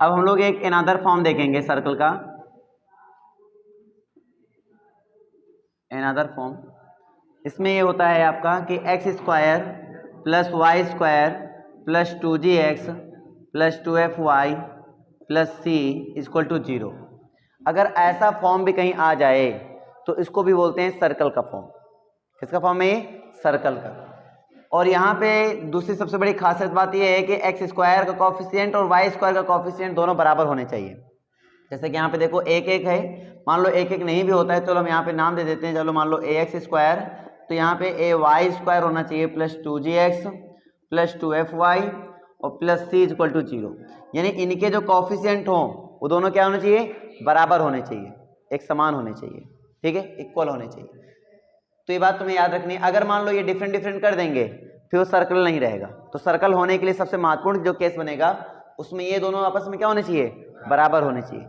अब हम लोग एक अनदर फॉर्म देखेंगे सर्कल का, अनदर फॉर्म। इसमें ये होता है आपका कि x square plus Y square plus 2gx plus 2fy plus C equal to 0। अगर ऐसा फॉर्म भी कहीं आ जाए तो इसको भी बोलते हैं सर्कल का फॉर्म। किसका फॉर्म है ये? सर्कल का। और यहाँ पे दूसरी सबसे बड़ी खासियत बात यह है कि एक्स स्क्वायर का कॉफिशिएंट और वाई स्क्वायर का कॉफिशिएंट दोनों बराबर होने चाहिए। जैसे कि यहाँ पे देखो एक एक है, मान लो एक एक नहीं भी होता है, चलो हम यहाँ पे नाम दे देते हैं, चलो मान लो ए एक्स स्क्वायर, तो यहाँ पे ए वाई स्क्वायर होना चाहिए प्लस 2gx प्लस 2fy और प्लस सी इक्वल टू 0। यानी इनके जो कॉफिशिएंट हों वो दोनों क्या होने चाहिए? बराबर होने चाहिए, एक समान होने चाहिए, ठीक है, इक्वल होने चाहिए। तो ये बात तुम्हें याद रखनी है। अगर मान लो ये डिफरेंट डिफरेंट कर देंगे फिर वो सर्कल नहीं रहेगा। तो सर्कल होने के लिए सबसे महत्वपूर्ण जो केस बनेगा उसमें ये दोनों आपस में क्या होने चाहिए? बराबर होने चाहिए।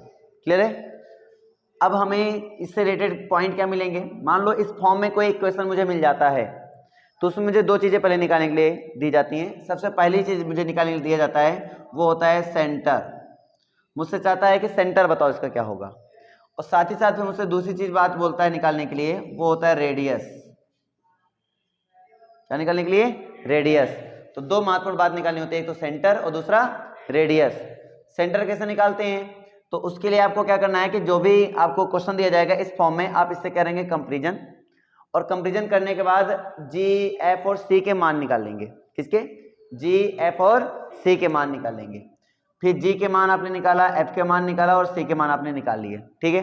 क्लियर है? अब हमें इससे रिलेटेड पॉइंट क्या मिलेंगे? मान लो इस फॉर्म में कोई इक्वेशन मुझे मिल जाता है तो उसमें मुझे दो चीज़ें पहले निकालने के लिए दी जाती हैं। सबसे पहली चीज़ मुझे निकालने के लिए दिया जाता है वो होता है सेंटर। मुझसे चाहता है कि सेंटर बताओ इसका क्या होगा, और साथ ही साथ में मुझसे दूसरी चीज़ बात बोलता है निकालने के लिए, वो होता है रेडियस। क्या निकालने के लिए? रेडियस। तो दो महत्वपूर्ण बात निकालनी होती है, एक तो सेंटर और दूसरा रेडियस। सेंटर कैसे निकालते हैं? तो उसके लिए आपको क्या करना है कि जो भी आपको क्वेश्चन दिया जाएगा इस फॉर्म में आप इससे करेंगे कंपैरिजन, और कंपैरिजन करने के बाद जी एफ और सी के मान निकाल लेंगे। किसके? जी एफ और सी के मान निकाल लेंगे। फिर जी के मान आपने निकाला, एफ के मान निकाला और सी के मान आपने निकाल लिए, ठीक है।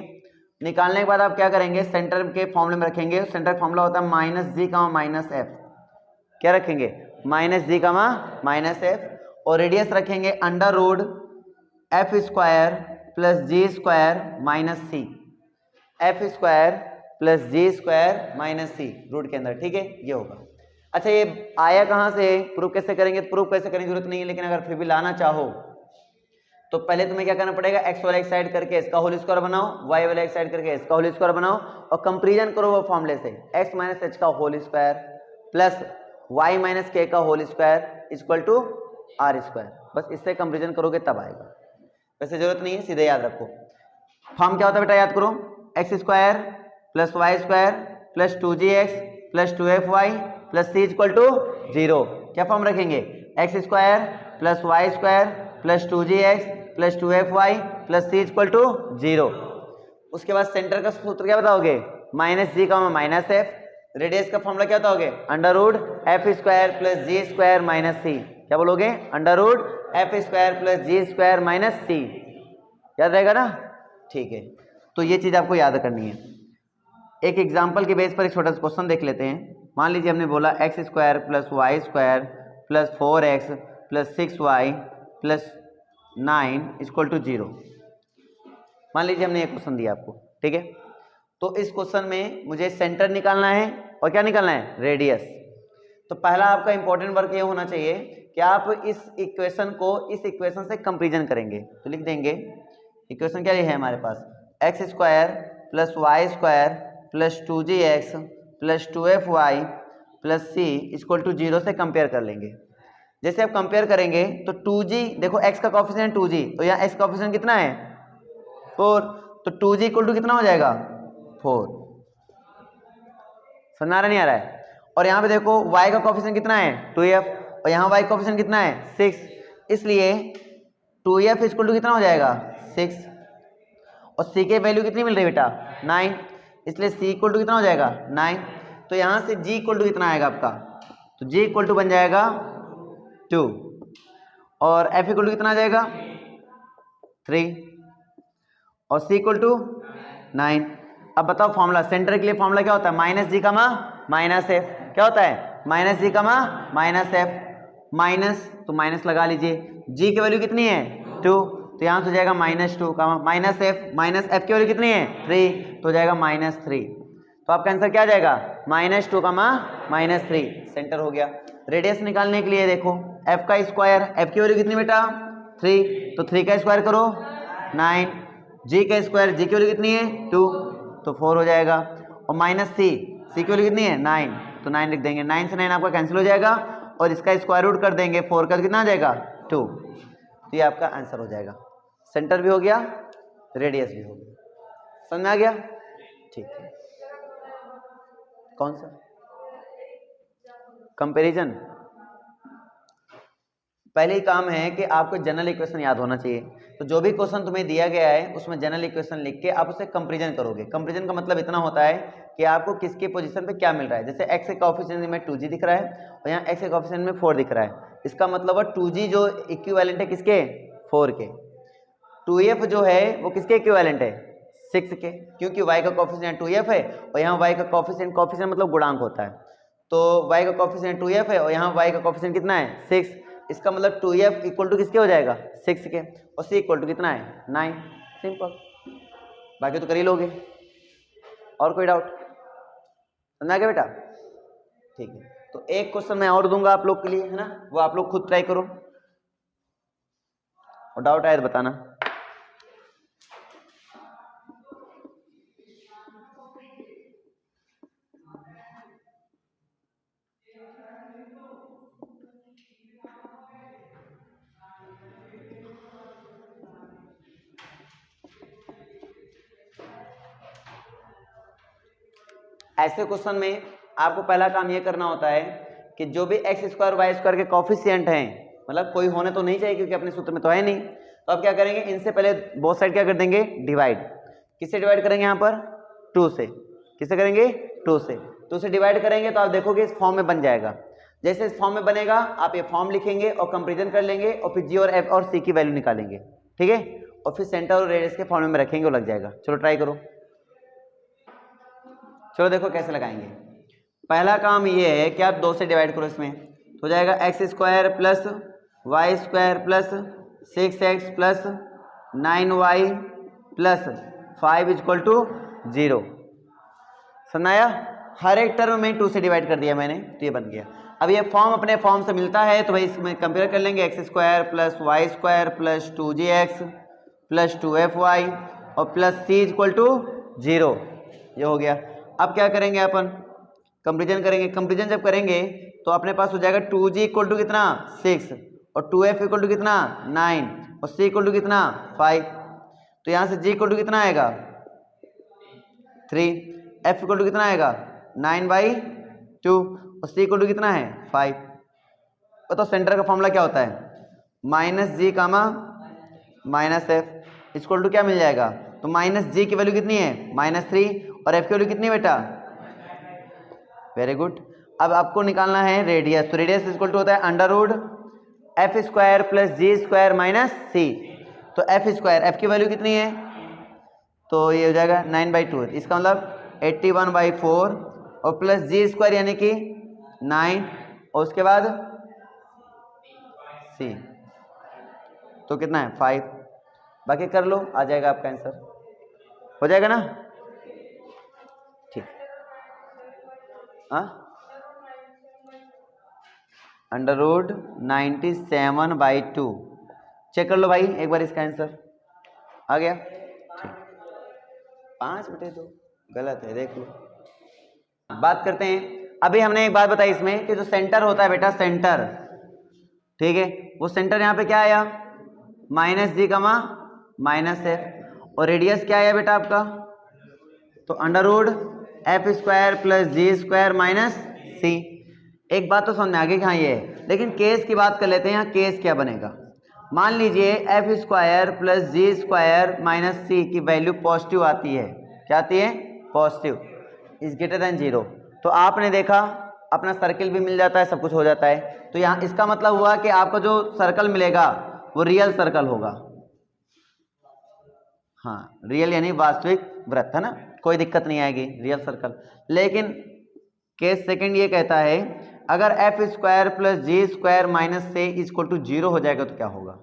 निकालने के बाद आप क्या करेंगे? सेंटर के फॉर्मूले में रखेंगे। सेंटर फॉर्मूला होता है माइनस जी का माइनस एफ। क्या रखेंगे? माइनस जी का माइनस एफ। और रेडियस रखेंगे under root F square plus G square minus C. F square plus G square minus C root के अंदर, ठीक है, ये होगा। अच्छा, ये आया कहाँ से? प्रूफ कैसे करेंगे? प्रूफ कैसे करने की जरूरत नहीं है, लेकिन अगर फिर भी लाना चाहो तो पहले तुम्हें क्या करना पड़ेगा? एक्स वाला एक साइड करके इसका होल स्क्वायर बनाओ, वाई वाला एक साइड करके इसका होल स्क्वायर बनाओ और कंपैरिजन करो वो फॉर्मूले से। एक्स माइनस एच का whole square plus y minus k का whole square equal to r square. बस इससे कंपैरिजन करोगे तब आएगा, वैसे जरूरत नहीं है, सीधे याद रखो। फॉर्म क्या होता है बेटा? याद करो, x square plus Y square plus 2gx plus 2fy plus C equal to 0। क्या फॉर्म रखेंगे? X square plus Y square plus 2gx plus 2fy plus C equal to 0। उसके बाद सेंटर का सूत्र क्या बताओगे? माइनस जी का माइनस एफ। रेडियस का फॉर्मूला क्या बताओगे? Under root F square plus G square minus C. क्या बोलोगे? Under root F square plus G square minus C. याद रहेगा ना? ठीक है, तो ये चीज आपको याद करनी है। एक एग्जाम्पल के बेस पर एक छोटा सा क्वेश्चन देख लेते हैं। मान लीजिए हमने बोला x square plus Y square plus 4x plus 6y plus 9 equal to 0। मान लीजिए हमने एक क्वेश्चन दिया आपको, ठीक है। तो इस क्वेश्चन में मुझे सेंटर निकालना है और क्या निकालना है? रेडियस। तो पहला आपका इंपॉर्टेंट वर्क ये होना चाहिए कि आप इस इक्वेशन को इस इक्वेशन से कंपैरिजन करेंगे। तो लिख देंगे, इक्वेशन क्या है हमारे पास? X square plus Y square plus 2gx plus 2fy plus C equal to 0 से कंपेयर कर लेंगे। जैसे आप कंपेयर करेंगे तो 2g, देखो x का कॉफिशिएंट 2g, तो यहाँ x का कॉफिशिएंट कितना है? 4। तो 2g इक्वल टू कितना हो जाएगा? 4। समझ आ रहा नहीं आ रहा है? और यहाँ पे देखो y का कॉफिशिएंट कितना है? 2f, और यहाँ y का कॉफिशिएंट कितना है? 6। इसलिए 2f इक्वल टू कितना हो जाएगा? 6। और c के वैल्यू कितनी मिल रही है बेटा? 9। इसलिए c इक्वल टू कितना हो जाएगा? 9। तो यहाँ से g इक्वल टू कितना आएगा आपका? तो g इक्वल टू बन जाएगा 2, और f इक्वल टू कितना आ जाएगा? 3, और c इक्वल टू 9। अब बताओ फॉर्मूला, सेंटर के लिए फॉर्मूला क्या होता है? माइनस जी का माइनस एफ। क्या होता है? माइनस जी का माइनस एफ। माइनस, तो माइनस लगा लीजिए। जी की वैल्यू कितनी है? 2, तो यहाँ से हो जाएगा -2 का माइनस एफ। माइनस एफ की वैल्यू कितनी है? 3, तो हो जाएगा -3। तो आपका आंसर क्या आ जाएगा? -2 का -3। सेंटर हो गया। रेडियस निकालने के लिए देखो, एफ का स्क्वायर, एफ की वैल्यू कितनी बेटा? 3, तो 3 का स्क्वायर करो 9। जी का स्क्वायर, जी की वैल्यू कितनी है? 2, तो 4 हो जाएगा। और माइनस सी, सी की वैल्यू कितनी है? 9, तो 9 लिख देंगे। 9 से 9 आपका कैंसिल हो जाएगा, और इसका स्क्वायर रूट कर देंगे, 4 का कितना आ जाएगा? 2। तो ये आपका आंसर हो जाएगा। सेंटर भी हो गया, रेडियस भी हो गया। समझ में आ गया? ठीक है। कौन सा कंपैरिजन? पहले ही काम है कि आपको जनरल इक्वेशन याद होना चाहिए। तो जो भी क्वेश्चन तुम्हें दिया गया है उसमें जनरल इक्वेशन लिख के आप उसे कंपैरिजन करोगे। कंपैरिजन का मतलब इतना होता है कि आपको किसके पोजीशन पे क्या मिल रहा है। जैसे x के कोएफिशिएंट में 2g दिख रहा है और यहाँ x के कोएफिशिएंट में 4 दिख रहा है। इसका मतलब है 2g जो इक्विवेलेंट है किसके? 4 के। 2f जो है वो किसके इक्विवेलेंट है? 6 के, क्योंकि y का कोएफिशिएंट 2f है और यहाँ y का कोएफिशिएंट मतलब गुणांक होता है। तो y का कोएफिशिएंट 2f है और यहाँ y का कोएफिशिएंट कितना है? 6। इसका मतलब 2f इक्वल टू किसके हो जाएगा? 6 के, और c इक्वल टू कितना है? 9। सिंपल, बाकी तो कर ही लोगे। और कोई डाउट? समझ आ गया बेटा? ठीक है, तो एक क्वेश्चन मैं और दूंगा आप लोग के लिए, है ना, वो आप लोग खुद ट्राई करो और डाउट आए तो बताना। ऐसे क्वेश्चन में आपको पहला काम ये करना होता है कि जो भी एक्स स्क्वायर वाई स्क्वायर के कोफिशिएंट हैं, मतलब कोई होने तो नहीं चाहिए क्योंकि अपने सूत्र में तो है नहीं, तो आप क्या करेंगे, इनसे पहले बोथ साइड क्या कर देंगे? डिवाइड। किससे डिवाइड करेंगे? यहाँ पर 2 से। किससे करेंगे? 2 से। 2 से डिवाइड करेंगे तो आप देखोगे इस फॉर्म में बन जाएगा। जैसे इस फॉर्म में बनेगा आप ये फॉर्म लिखेंगे और कंपेरिजन कर लेंगे और फिर जी और एफ और सी की वैल्यू निकालेंगे, ठीक है, और फिर सेंटर और रेडियस के फॉर्म में रखेंगे, वो लग जाएगा। चलो ट्राई करो। चलो देखो कैसे लगाएंगे। पहला काम ये है कि आप 2 से डिवाइड करो, इसमें तो हो जाएगा x square plus Y square plus 6x plus 9y plus 5 equal to 0। समझाया? हर एक टर्म में 2 से डिवाइड कर दिया मैंने, तो ये बन गया। अब ये फॉर्म अपने फॉर्म से मिलता है तो भाई इसमें कंपेयर कर लेंगे, x square plus Y square plus 2gx plus 2fy और प्लस c इक्वल टू 0। ये हो गया। अब क्या करेंगे अपन? कंपेरिजन करेंगे। कंपेरिजन जब करेंगे तो अपने पास हो जाएगा 2g इक्वल टू कितना? 6 और 2f इक्वल टू कितना? 9 और c इक्वल टू कितना? 5। तो यहाँ से g इक्वल टू कितना आएगा? 3। f इक्वल टू कितना आएगा? 9/2 और c इक्वल टू कितना है? 5। तो सेंटर का फॉर्मूला क्या होता है? -g comma -f equal to क्या मिल जाएगा? तो -g की वैल्यू कितनी है? -3 और f की वैल्यू कितनी बेटा? Very good. अब आपको निकालना है रेडियस, तो रेडियस इक्वल टू होता है under root F square plus G square minus C. तो एफ स्क्वायर, एफ की वैल्यू कितनी है? तो ये हो जाएगा 9/2, इसका मतलब 81/4 और प्लस जी स्क्वायर यानी कि 9 और उसके बाद सी, तो कितना है? 5। बाकी कर लो, आ जाएगा आपका आंसर, हो जाएगा ना? ठीक। हाँ, अंडर रूट 97/2। चेक कर लो भाई एक बार, इसका आंसर आ गया। ठीक, 5/2 गलत है, देख लो। बात करते हैं, अभी हमने एक बात बताई इसमें कि जो सेंटर होता है बेटा, सेंटर, ठीक है, वो सेंटर यहाँ पे क्या आया? -g कमा -f और रेडियस क्या आया बेटा आपका? तो under root F square plus G square minus C. एक बात तो समझ में आ गई कि हाँ ये है, लेकिन केस की बात कर लेते हैं। यहाँ केस क्या बनेगा? मान लीजिए F square plus G square minus सी की वैल्यू पॉजिटिव आती है। क्या आती है? Positive, is greater than 0। तो आपने देखा अपना सर्किल भी मिल जाता है, सब कुछ हो जाता है। तो यहाँ इसका मतलब हुआ कि आपको जो सर्कल मिलेगा वो रियल सर्कल होगा। हाँ, रियल यानी वास्तविक वृत्त, है ना, कोई दिक्कत नहीं आएगी, रियल सर्कल। लेकिन केस सेकंड ये कहता है अगर F square plus G square minus से इक्वल टू 0 हो जाएगा तो क्या होगा?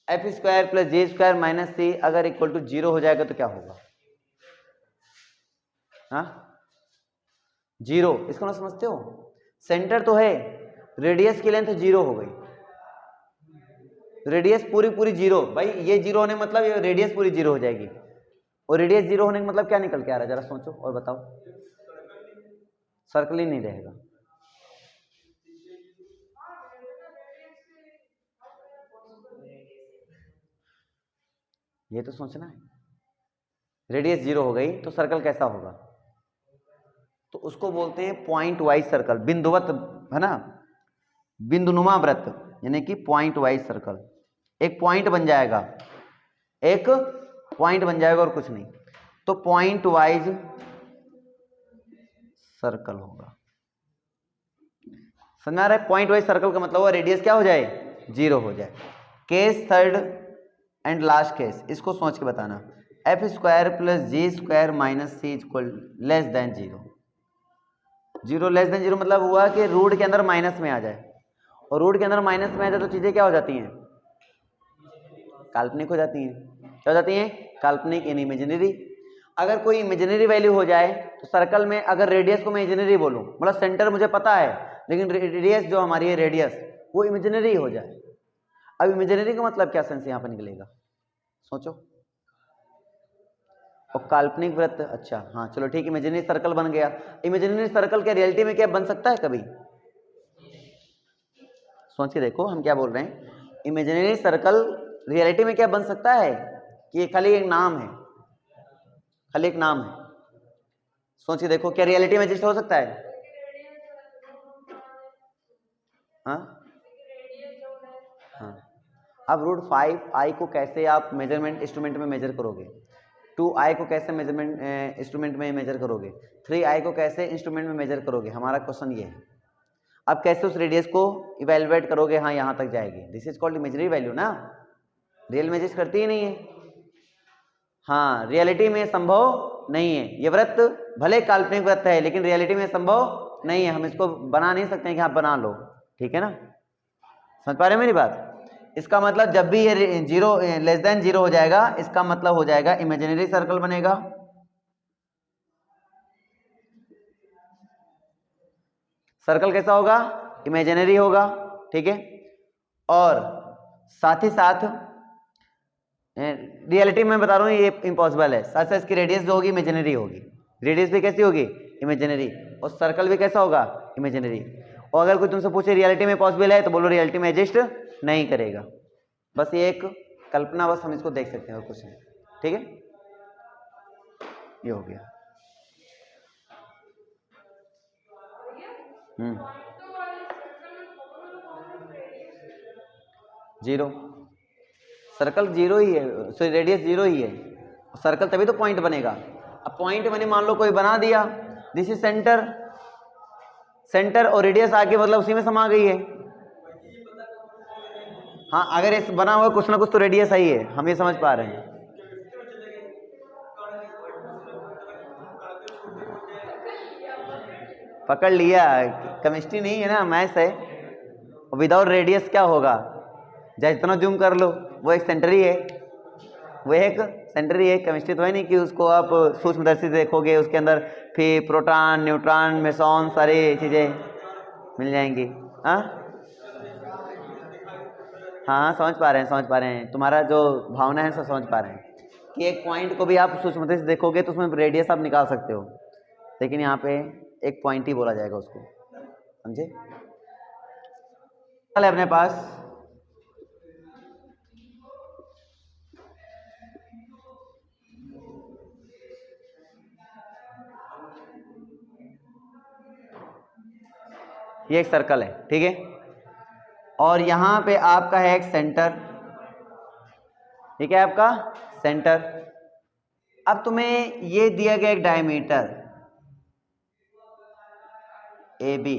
F square plus G square minus सी अगर इक्वल टू 0 हो जाएगा तो क्या होगा? हाँ, 0, इसको ना समझते हो? सेंटर तो है, रेडियस की लेंथ 0 हो गई, रेडियस पूरी 0। भाई ये 0 होने मतलब ये रेडियस पूरी 0 हो जाएगी, और रेडियस 0 होने का मतलब क्या निकल के आ रहा है? जरा सोचो और बताओ। सर्कल ही नहीं रहेगा। ये तो सोचना है। रेडियस 0 हो गई तो सर्कल कैसा होगा, तो उसको बोलते हैं पॉइंट वाइज सर्कल, बिंदुवत, है ना, बिंदुनुमा वृत्त, यानी कि पॉइंट वाइज सर्कल। एक पॉइंट बन जाएगा, एक पॉइंट बन जाएगा और कुछ नहीं, तो पॉइंट वाइज सर्कल होगा। समझ आ रहा है? पॉइंट वाइज सर्कल का मतलब वो रेडियस क्या हो जाए, 0 हो जाए। Case third and last case, इसको सोच के बताना। F square plus G square minus C equal less than 0। 0 less than 0 मतलब हुआ कि रूट के अंदर माइनस में आ जाए, और रूट के अंदर माइनस में आ जाए तो चीजें क्या हो जाती हैं, काल्पनिक हो जाती हैं। क्या हो जाती हैं, काल्पनिक यानी इमेजिनरी। अगर कोई इमेजिनरी वैल्यू हो जाए तो सर्कल में अगर रेडियस को मैं इमेजिनरी बोलूं, मतलब सेंटर मुझे पता है लेकिन रेडियस जो हमारी है रेडियस वो इमेजिनरी हो जाए, अब इमेजिनरी का मतलब क्या सेंस यहाँ पर निकलेगा, सोचो। और काल्पनिक वृत्त, अच्छा हाँ चलो ठीक, इमेजिनरी सर्कल बन गया। इमेजिनरी सर्कल क्या रियलिटी में क्या बन सकता है कभी, सोच के देखो हम क्या बोल रहे हैं। इमेजिनरी सर्कल रियलिटी में क्या बन सकता है कि ये खाली एक नाम है, खाली एक नाम है। सोच के देखो क्या रियलिटी में एग्जिस्ट हो सकता है? हाँ हाँ। अब रूट 5i को कैसे आप मेजरमेंट इंस्ट्रूमेंट में मेजर करोगे, 2i को कैसे मेजरमेंट इंस्ट्रूमेंट में मेजर करोगे, 3i को कैसे इंस्ट्रूमेंट में मेजर करोगे, हमारा क्वेश्चन ये है। अब कैसे उस रेडियस को इवेलुएट करोगे, हाँ यहाँ तक जाएगी, this is called imaginary value ना, रियल में एग्जिस्ट करती ही नहीं है। हाँ रियलिटी में संभव नहीं है, ये वृत्त भले काल्पनिक वृत्त है लेकिन रियलिटी में संभव नहीं है, हम इसको बना नहीं सकते हैं कि आप बना लो, ठीक है ना, समझ पा रहे हैं मेरी बात। इसका मतलब जब भी ये 0 लेस देन 0 हो जाएगा, इसका मतलब हो जाएगा इमेजिनरी सर्कल बनेगा। सर्कल कैसा होगा, इमेजिनरी होगा, ठीक है। और साथ ही साथ रियलिटी में बता रहा हूँ ये इम्पॉसिबल है, साथ साथ इसकी रेडियस जो होगी इमेजिनरी होगी, रेडियस भी कैसी होगी, इमेजिनरी, और सर्कल भी कैसा होगा, इमेजिनरी। और अगर कोई तुमसे पूछे रियलिटी में पॉसिबल है तो बोलो रियलिटी में एग्जिस्ट नहीं करेगा, बस ये एक कल्पना, बस हम इसको देख सकते हैं और कुछ नहीं, ठीक है। ये हो गया। 0 सर्कल 0 ही है, सॉरी रेडियस 0 ही है, सर्कल तभी तो पॉइंट बनेगा। अब पॉइंट मैंने मान लो कोई बना दिया, दिस इज सेंटर, सेंटर और रेडियस आके मतलब उसी में समा गई है। हाँ अगर इस बना हुआ कुछ ना कुछ तो रेडियस ही है, हम ये समझ पा रहे हैं। पकड़ लिया, केमिस्ट्री नहीं है ना, मैथ्स है। विदाउट रेडियस क्या होगा, चाहे जितना जूम कर लो वो एक सेंटर ही है, वो एक सेंटर ही है। केमिस्ट्री तो है नहीं कि उसको आप सूक्ष्मदर्शी से देखोगे, उसके अंदर फिर प्रोटॉन न्यूट्रॉन मेसॉन सारी चीज़ें मिल जाएंगी। हाँ हाँ समझ पा रहे हैं, समझ पा रहे हैं, तुम्हारा जो भावना है सब समझ पा रहे हैं कि एक पॉइंट को भी आप सूक्ष्मदर्शी से देखोगे तो उसमें रेडियस आप निकाल सकते हो, लेकिन यहाँ पे एक पॉइंट ही बोला जाएगा उसको, समझे। चल अपने पास ये एक सर्कल है, ठीक है, और यहाँ पे आपका है एक सेंटर, ठीक है, आपका सेंटर। अब तुम्हें ये दिया गया एक डायमीटर ए बी,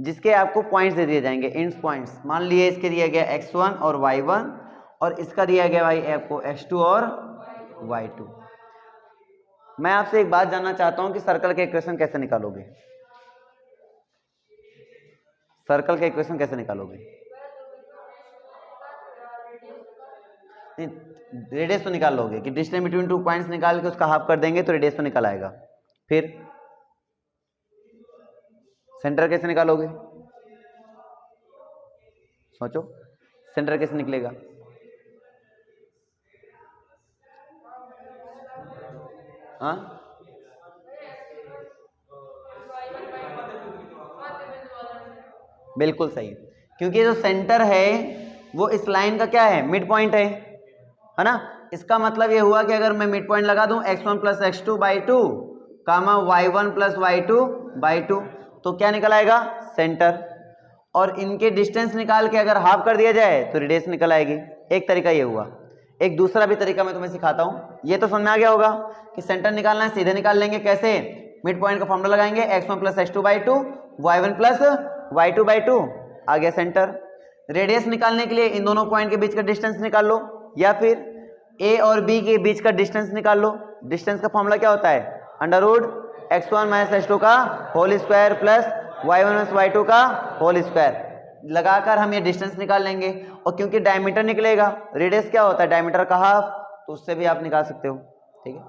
जिसके आपको पॉइंट्स दे दिए जाएंगे, इंड्स पॉइंट्स। मान लिए इसके दिया गया x1 और y1, और इसका दिया गया भाई आपको x2 और y2। मैं आपसे एक बात जानना चाहता हूं कि सर्कल के इक्वेशन कैसे निकालोगे, सर्कल का इक्वेशन कैसे निकालोगे? रेडियस तो निकाल लोगे कि डिस्टेंस बिटवीन 2 पॉइंट्स निकाल के उसका हाफ कर देंगे तो रेडियस तो निकल आएगा। फिर सेंटर कैसे निकालोगे, सोचो, सेंटर कैसे निकलेगा? हाँ बिल्कुल सही, क्योंकि जो सेंटर है वो इस लाइन का क्या है, मिड पॉइंट है ना। इसका मतलब ये हुआ कि अगर मैं मिड पॉइंट लगा दूं x1 plus x2 by 2 comma y1 plus y2 by 2, तो क्या निकल आएगा? सेंटर। और इनके डिस्टेंस निकाल के अगर हाफ कर दिया जाए तो रेडियस निकल आएगी। एक तरीका ये हुआ। एक दूसरा भी तरीका मैं तुम्हें सिखाता हूँ। ये तो समझ में आ गया होगा कि सेंटर निकालना है, सीधे निकाल लेंगे। कैसे? मिड पॉइंट का फॉर्मूला लगाएंगे, x1 plus x2 by 2 y1 plus y2 by 2, आ गया सेंटर। रेडियस निकालने के लिए इन दोनों पॉइंट के बीच का डिस्टेंस निकाल लो, या फिर a और b के बीच का डिस्टेंस निकाल लो। डिस्टेंस का फॉर्मूला क्या होता है? Under root x1 minus x2 का whole square plus y1 minus y2 का होल स्क्वायर लगाकर हम ये डिस्टेंस निकाल लेंगे। और क्योंकि डायमीटर निकलेगा, रेडियस क्या होता है? डायमीटर का हाफ, तो उससे भी आप निकाल सकते हो। ठीक है,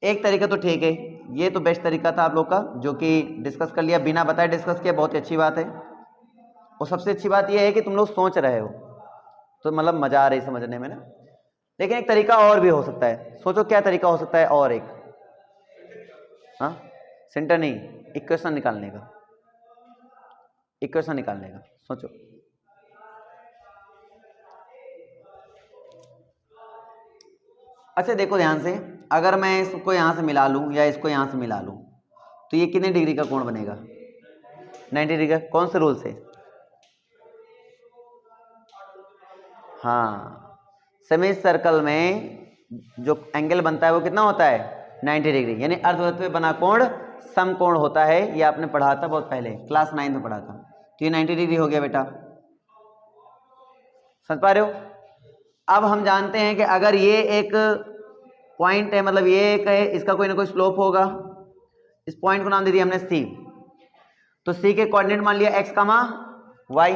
एक तरीका तो ठीक है, ये तो बेस्ट तरीका था आप लोग का, जो कि डिस्कस कर लिया, बिना बताए डिस्कस किया, बहुत ही अच्छी बात है। और सबसे अच्छी बात यह है कि तुम लोग सोच रहे हो, तो मतलब मजा आ रही समझने में ना। लेकिन एक तरीका और भी हो सकता है, सोचो क्या तरीका हो सकता है और एक? हाँ, सेंटर नहीं, इक्वेशन निकालने का, इक्वेशन निकालने का सोचो। अच्छा देखो ध्यान से, अगर मैं इसको यहां से मिला लूं या इसको यहां से मिला लूं, तो ये कितने डिग्री का कोण बनेगा? 90 डिग्री का। कौन से रूल से? हाँ, सेमी सर्कल में जो एंगल बनता है वो कितना होता है? 90 डिग्री, यानी अर्धवृत्त में बना कोण समकोण होता है। ये आपने पढ़ा था बहुत पहले, क्लास 9 में पढ़ा था। तो ये 90 डिग्री हो गया बेटा, समझ पा रहे हो? अब हम जानते हैं कि अगर ये एक पॉइंट है, मतलब ये एक है, इसका कोई ना कोई स्लोप होगा। इस पॉइंट को नाम दे दिया हमने सी। तो सी के कोऑर्डिनेट मान लिया x, y।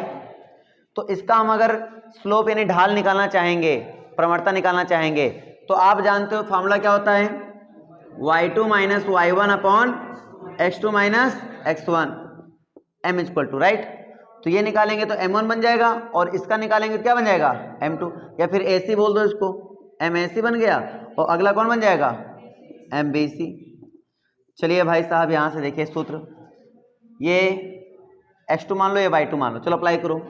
तो इसका हम अगर स्लोप यानी ढाल निकालना चाहेंगे, प्रवणता निकालना चाहेंगे, तो आप जानते हो फॉर्मूला क्या होता है? y2 minus y1 upon x2 minus x1 m equal to, right. तो ये निकालेंगे तो m1 बन जाएगा, और इसका निकालेंगे तो क्या बन जाएगा? m2, या फिर ac बोल दो इसको, mac बन गया। और अगला कौन बन जाएगा? mbc। चलिए भाई साहब यहां से देखिए सूत्र, ये x2 मान लो, ये y2 मान लो, चलो अप्लाई करो।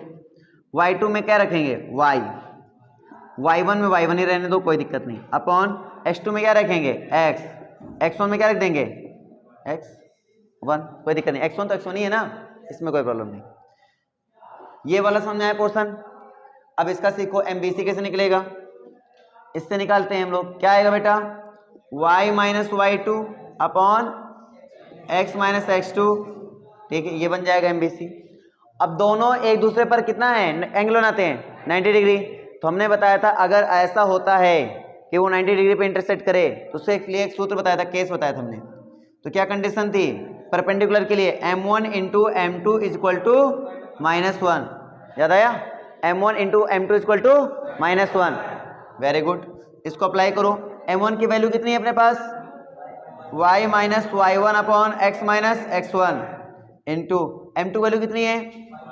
y2 में क्या रखेंगे? y, y1 में y1 ही रहने दो, कोई दिक्कत नहीं, अपॉन x2 में क्या रखेंगे? x, x1 में क्या रख देंगे? x1, कोई दिक्कत नहीं, x1 तो x1 ही है ना, इसमें कोई प्रॉब्लम नहीं। ये वाला समझ आया पोर्शन। अब इसका सीखो, MBC कैसे निकलेगा, इससे निकालते हैं हम लोग। क्या आएगा बेटा? y minus y2 upon x minus x2, ठीक है, ये बन जाएगा MBC। अब दोनों एक दूसरे पर कितना है? एंगल बनाते हैं 90 डिग्री। तो हमने बताया था अगर ऐसा होता है कि वो 90 डिग्री पे इंटरसेक्ट करे, तो उससे लिए एक सूत्र बताया था, केस बताया था हमने। तो क्या कंडीशन थी परपेंडिकुलर के लिए? m1 into m2 equal to -1, याद आया? m1 into m2 equal to -1, very good. इसको अप्लाई करो। m1 की वैल्यू कितनी है अपने पास? y minus y1 upon x minus x1 into m2 value कितनी है?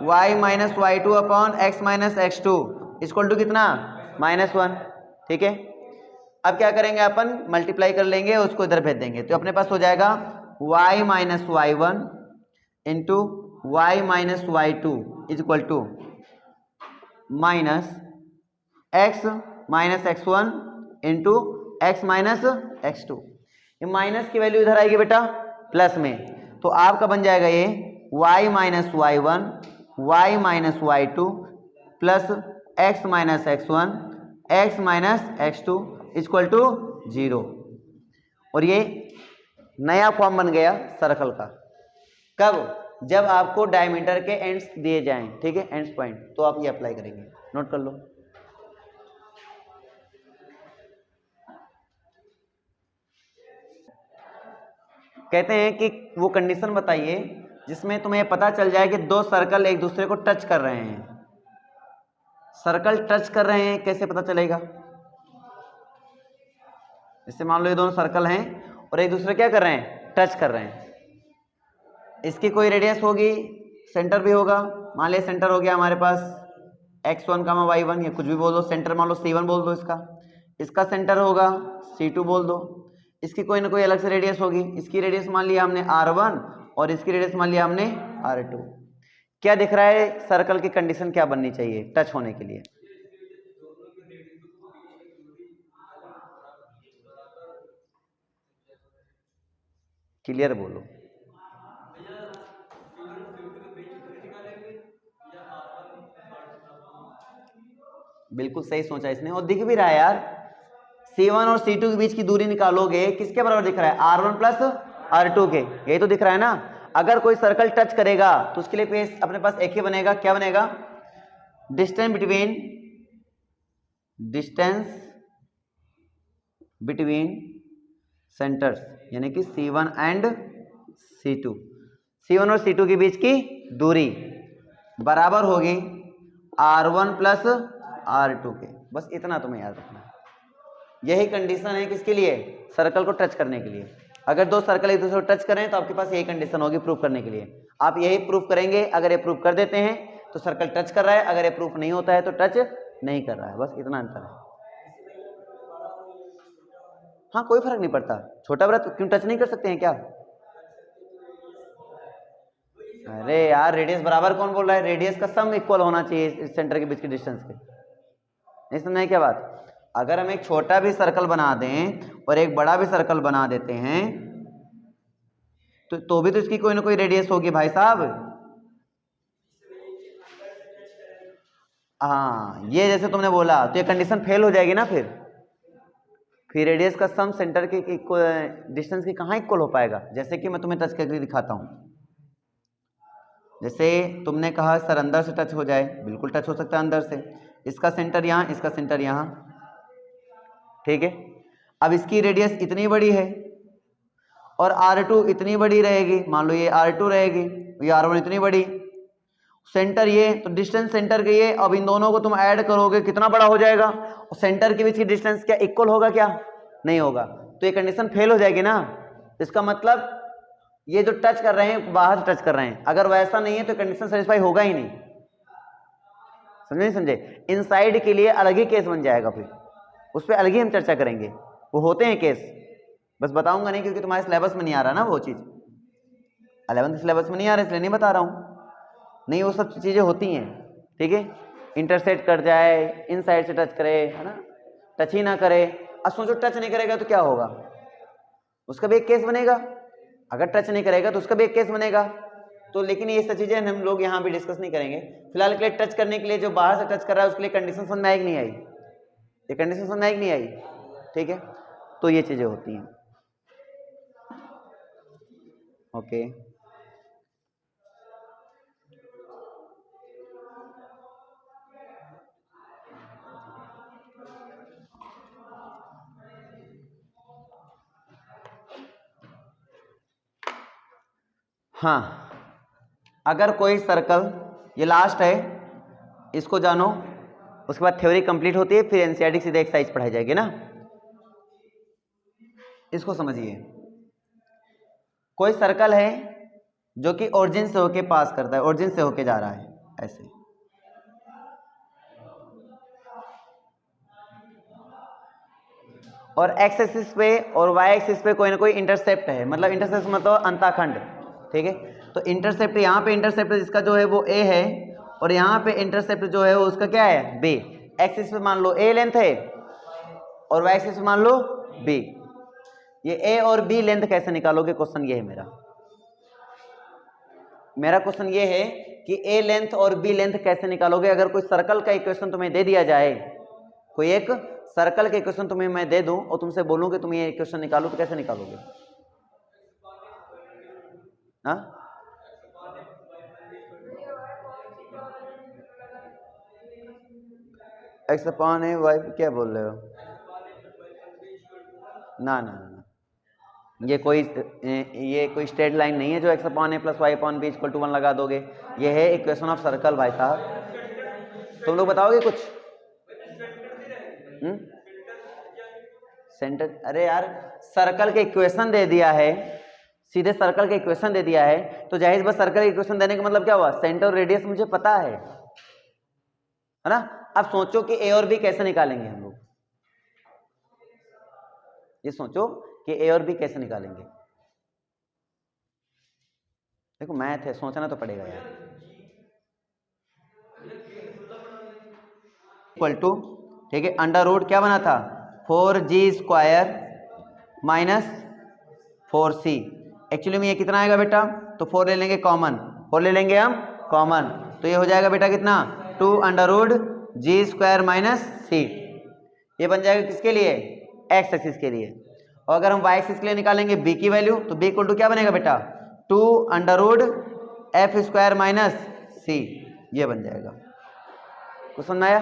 y minus y2 upon x minus x2 equal to कितना? -1, ठीक है। अब क्या करेंगे अपन? मल्टीप्लाई कर लेंगे, उसको इधर भेज देंगे, तो अपने पास हो जाएगा y minus y1 into y minus y2 equal to minus x minus x1 into x minus x2। ये माइनस की वैल्यू इधर आएगी बेटा प्लस में, तो आपका बन जाएगा ये y minus y1 y minus y2 plus x minus x1 x minus x2 equal to 0। और ये नया फॉर्म बन गया सर्कल का। कब? जब आपको डायमीटर के एंड्स दिए जाएं, ठीक है, एंड्स पॉइंट, तो आप ये अप्लाई करेंगे, नोट कर लो। कहते हैं कि वो कंडीशन बताइए जिसमें तुम्हें पता चल जाए कि दो सर्कल एक दूसरे को टच कर रहे हैं। सर्कल टच कर रहे हैं, कैसे पता चलेगा? जैसे मान लो ये दोनों सर्कल हैं और एक दूसरे क्या कर रहे हैं? टच कर रहे हैं। इसकी कोई रेडियस होगी, सेंटर भी होगा। मान लिया सेंटर हो गया हमारे पास x1 y1, या कुछ भी बोल दो, सेंटर मान लो C1 बोल दो, इसका सेंटर होगा C2 बोल दो। इसकी कोई ना कोई अलग से रेडियस होगी। इसकी रेडियस मान लिया हमने R1 और इसकी रेडियस मान लिया हमने R2। क्या दिख रहा है? सर्कल की कंडीशन क्या बननी चाहिए टच होने के लिए? क्लियर बोलो। बिल्कुल सही सोचा इसने, और दिख भी रहा है यार। C1 और C2 के बीच की दूरी निकालोगे, किसके बराबर दिख रहा है? R1 प्लस R2 के, यही तो दिख रहा है ना। अगर कोई सर्कल टच करेगा तो उसके लिए अपने पास एक ही बनेगा, क्या बनेगा? डिस्टेंस बिटवीन सेंटर्स, यानी कि C1 एंड C2। C1 और C2 के बीच की दूरी बराबर होगी R1 प्लस R2 के। बस इतना तुम्हें याद रखना है। यही कंडीशन है किसके लिए? सर्कल को टच करने के लिए। अगर दो सर्कल एक दूसरे को टच करें तो आपके पास यही कंडीशन होगी प्रूफ करने के लिए। आप यही प्रूफ करेंगे। अगर ये प्रूफ कर देते हैं तो सर्कल टच कर रहा है, अगर ये प्रूफ नहीं होता है तो टच नहीं कर रहा है। बस इतना अंतर है। हाँ, कोई फर्क नहीं पड़ता। छोटा वृत्त क्यों टच नहीं कर सकते हैं क्या? अरे यार, रेडियस बराबर कौन बोल रहा है? रेडियस का सम इक्वल होना चाहिए इस सेंटर के बीच के डिस्टेंस के। नहीं समझ क्या बात? अगर हम एक छोटा भी सर्कल बना दें और एक बड़ा भी सर्कल बना देते हैं तो भी तो इसकी कोई ना कोई रेडियस होगी भाई साहब। हाँ, ये जैसे तुमने बोला तो ये कंडीशन फेल हो जाएगी ना। फिर रेडियस का सम सेंटर के डिस्टेंस की कहाँ इक्वल हो पाएगा? जैसे कि मैं तुम्हें टच करके दिखाता हूँ। जैसे तुमने कहा सर अंदर से टच हो जाए, बिल्कुल टच हो सकता है अंदर से। इसका सेंटर यहाँ, इसका सेंटर यहाँ, ठीक है। अब इसकी रेडियस इतनी बड़ी है और R2 इतनी बड़ी रहेगी। मान लो ये R2 रहेगी, ये R1 इतनी बड़ी, सेंटर ये, तो डिस्टेंस सेंटर के ये। अब इन दोनों को तुम ऐड करोगे, कितना बड़ा हो जाएगा? और सेंटर के बीच की डिस्टेंस क्या इक्वल होगा? क्या नहीं होगा। तो ये कंडीशन फेल हो जाएगी ना। इसका मतलब ये जो टच कर रहे हैं बाहर से टच कर रहे हैं, अगर वैसा नहीं है तो कंडीशन सेटिस्फाई होगा ही नहीं। समझे नहीं समझे? इनसाइड के लिए अलग ही केस बन जाएगा, फिर उस पर अलग ही हम चर्चा करेंगे। वो होते हैं केस, बस बताऊंगा नहीं क्योंकि तुम्हारे सिलेबस में नहीं आ रहा ना वो चीज़। 11th सिलेबस में नहीं आ रहा, इसलिए नहीं बता रहा हूँ। नहीं, वो सब चीज़ें होती हैं, ठीक है। इंटरसेक्ट कर जाए, इन साइड से टच करे, है ना, टच ही ना करे। अब सोचो टच नहीं करेगा तो क्या होगा? उसका भी एक केस बनेगा। अगर टच नहीं करेगा तो उसका भी एक केस बनेगा। तो लेकिन ये सब चीज़ें हम लोग यहाँ भी डिस्कस नहीं करेंगे। फिलहाल के लिए टच करने के लिए जो बाहर से टच कर रहा है उसके लिए कंडीशन समझ में आई कि नहीं आई? ये कंडीशन समझ में आई कि नहीं आई? ठीक है, तो ये चीज़ें होती हैं। ओके, हाँ। अगर कोई सर्कल, ये लास्ट है, इसको जानो, उसके बाद थ्योरी कंप्लीट होती है, फिर एनसीईआरटी सीधे एक्सरसाइज पढ़ाई जाएगी ना। इसको समझिए, कोई सर्कल है जो कि ओरिजिन से होके पास करता है, ओरिजिन से होके जा रहा है ऐसे, और एक्स एक्सिस पे और वाई एक्सिस पे कोई ना कोई इंटरसेप्ट है। मतलब इंटरसेप्ट मतलब अंताखंड, ठीक है। तो इंटरसेप्ट, यहाँ पे इंटरसेप्ट जिसका जो है वो ए है, और यहाँ पे इंटरसेप्ट जो है उसका क्या है? बी। एक्सिस पे मान लो ए लेंथ है और वाई एक्सिस पे मान लो बी। ये ए और बी लेंथ कैसे निकालोगे? क्वेश्चन ये है मेरा क्वेश्चन ये है कि ए लेंथ और बी लेंथ कैसे निकालोगे? अगर कोई सर्कल का इक्वेशन तुम्हें दे दिया जाए, कोई एक सर्कल के इक्वेशन तुम्हें मैं दे दूं और तुमसे बोलूं कि तुम ये इक्वेशन निकालो, तो कैसे निकालोगे? हाँ, एक्स अपॉन ए वाई, क्या बोल रहे हो? ना ना ना, ये कोई स्ट्रेट लाइन नहीं है जो x upon a plus y upon b equal to 1 लगा दोगे। ये है इक्वेशन ऑफ सर्कल भाई साहब। तुम लोग बताओगे कुछ? सेंटर, अरे यार, सर्कल के इक्वेशन दे दिया है, सीधे सर्कल के इक्वेशन दे दिया है, तो जाहिर बस सर्कल के इक्वेशन देने का मतलब क्या हुआ? सेंटर और रेडियस मुझे पता है ना। अब सोचो कि ए और बी कैसे निकालेंगे हम लोग। ये सोचो कि ए और बी कैसे निकालेंगे। देखो मैथ है, सोचना तो पड़ेगा यार। इक्वल टू, ठीक है, अंडर रूट क्या बना था? 4g² minus 4c। एक्चुअली में ये कितना आएगा बेटा, तो 4 ले लेंगे कॉमन, 4 ले लेंगे हम कॉमन, तो ये हो जाएगा बेटा कितना 2 अंडर रूट जी स्क्वायर माइनस सी। ये बन जाएगा किसके लिए, एक्स एक्सिस के लिए। और अगर हम वाई एक्सिस के लिए निकालेंगे बी की वैल्यू, तो बी इक्वल टू क्या बनेगा बेटा 2 under root F square minus C, ये बन जाएगा। कुछ समझ में आया?